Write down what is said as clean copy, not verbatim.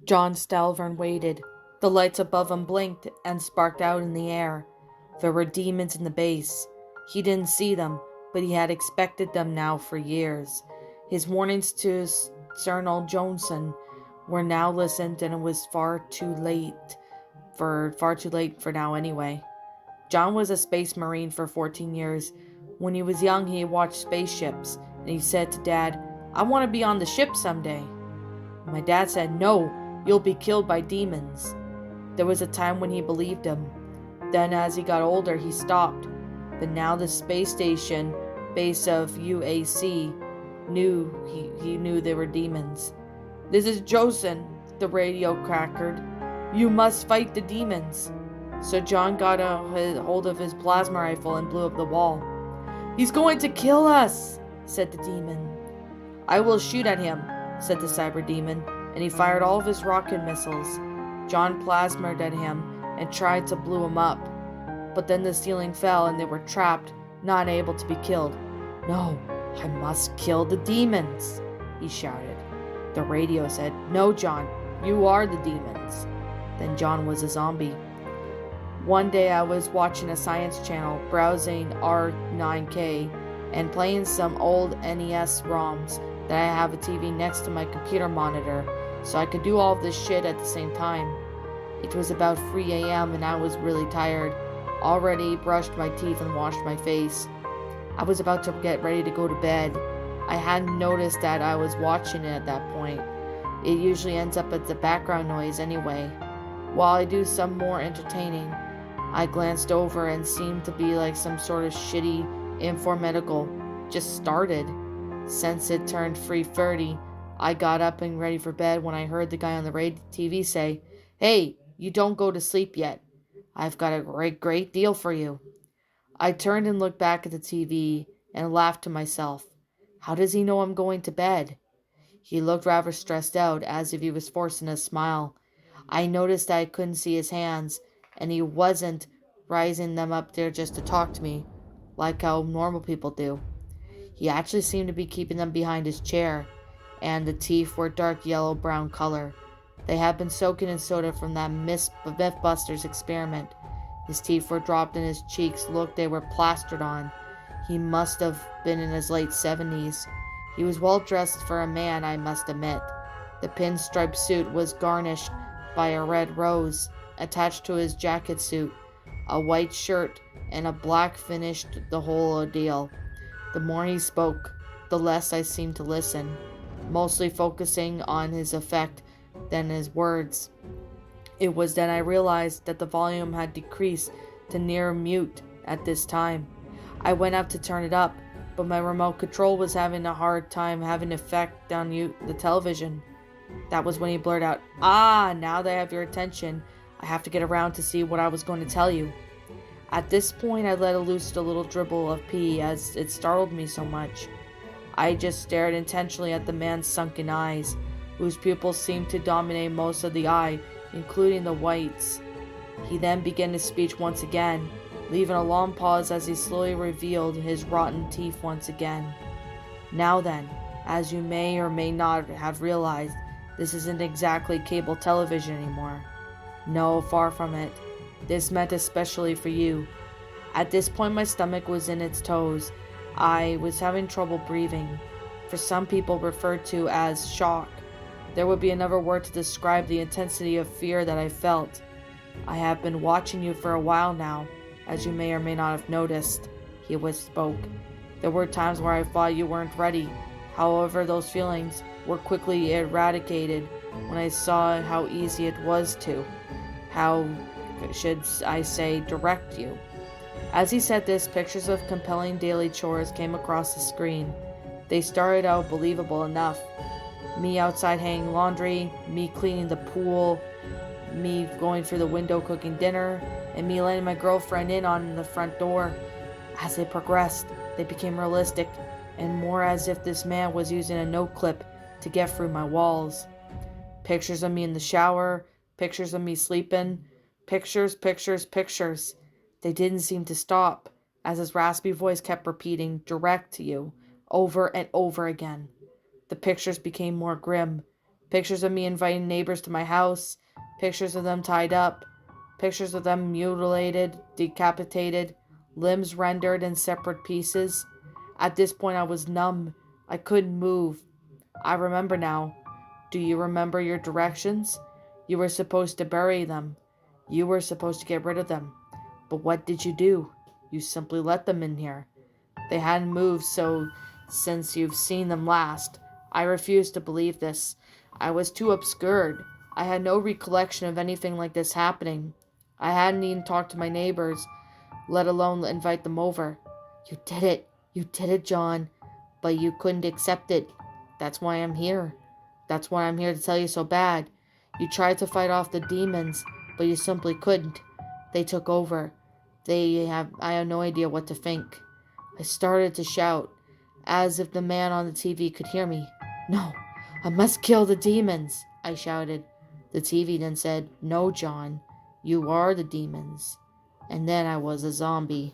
John Stalvern waited. The lights above him blinked and sparked out in the air. There were demons in the base. He didn't see them, but he had expected them now for years. His warnings to Cernal Johnson were now listened, and it was far too late for now anyway. John was a space marine for 14 years. When he was young, he watched spaceships, and he said to Dad, "I want to be on the ship someday." My dad said, "No, you'll be killed by demons." There was a time when he believed him. Then as he got older, he stopped. But now the space station, base of UAC, he knew they were demons. "This is Josen," the radio crackered. "You must fight the demons." So John got a hold of his plasma rifle and blew up the wall. "He's going to kill us," said the demon. "I will shoot at him," said the cyber demon, and he fired all of his rocket missiles. John plasmaed at him and tried to blow him up. But then the ceiling fell and they were trapped, not able to be killed. "No, I must kill the demons," he shouted. The radio said, "No, John, you are the demons." Then John was a zombie. One day I was watching a science channel, browsing R9K, and playing some old NES ROMs that I have a TV next to my computer monitor, so I could do all of this shit at the same time. It was about 3 a.m. and I was really tired. Already brushed my teeth and washed my face. I was about to get ready to go to bed. I hadn't noticed that I was watching it at that point. It usually ends up as the background noise anyway. While I do some more entertaining, I glanced over and seemed to be like some sort of shitty informatical just started. Since it turned 3:30, I got up and ready for bed when I heard the guy on the TV say, "Hey, you don't go to sleep yet. I've got a great deal for you." I turned and looked back at the TV and laughed to myself. How does he know I'm going to bed? He looked rather stressed out, as if he was forcing a smile. I noticed that I couldn't see his hands, and he wasn't raising them up there just to talk to me, like how normal people do. He actually seemed to be keeping them behind his chair, and the teeth were dark yellow-brown color. They had been soaking in soda from that Mythbusters experiment. His teeth were dropped and his cheeks looked they were plastered on. He must have been in his late 70s. He was well dressed for a man, I must admit. The pinstripe suit was garnished by a red rose attached to his jacket suit. A white shirt and a black finished the whole ordeal. The more he spoke, the less I seemed to listen, mostly focusing on his effect than his words. It was then I realized that the volume had decreased to near mute at this time. I went up to turn it up, but my remote control was having a hard time having effect on the television. That was when he blurted out, "Ah, now that I have your attention, I have to get around to see what I was going to tell you." At this point, I let loose a little dribble of pee as it startled me so much. I just stared intentionally at the man's sunken eyes, whose pupils seemed to dominate most of the eye, including the whites. He then began his speech once again, leaving a long pause as he slowly revealed his rotten teeth once again. "Now then, as you may or may not have realized, this isn't exactly cable television anymore. No, far from it. This meant especially for you." At this point, my stomach was in its toes. I was having trouble breathing, for some people referred to as shock. There would be another word to describe the intensity of fear that I felt. "I have been watching you for a while now, as you may or may not have noticed," he spoke. "There were times where I thought you weren't ready. However, those feelings were quickly eradicated when I saw how easy it was to, how should I say, direct you." As he said this, pictures of compelling daily chores came across the screen. They started out believable enough. Me outside hanging laundry, me cleaning the pool, me going through the window cooking dinner, and me letting my girlfriend in on the front door. As they progressed, they became realistic, and more as if this man was using a note clip to get through my walls. Pictures of me in the shower, pictures of me sleeping, pictures, pictures, pictures. They didn't seem to stop, as his raspy voice kept repeating, "Direct to you," over and over again. The pictures became more grim. Pictures of me inviting neighbors to my house, pictures of them tied up, pictures of them mutilated, decapitated, limbs rendered in separate pieces. At this point, I was numb. I couldn't move. I remember now. Do you remember your directions? You were supposed to bury them. You were supposed to get rid of them. But what did you do? You simply let them in here. They hadn't moved since you've seen them last. I refused to believe this. I was too obscured. I had no recollection of anything like this happening. I hadn't even talked to my neighbors, let alone invite them over. You did it. You did it, John. But you couldn't accept it. That's why I'm here. That's why I'm here to tell you so bad. You tried to fight off the demons, but you simply couldn't. They took over. I have no idea what to think. I started to shout, as if the man on the TV could hear me. No, I must kill the demons, I shouted. The TV then said, No, John, you are the demons. And then I was a zombie.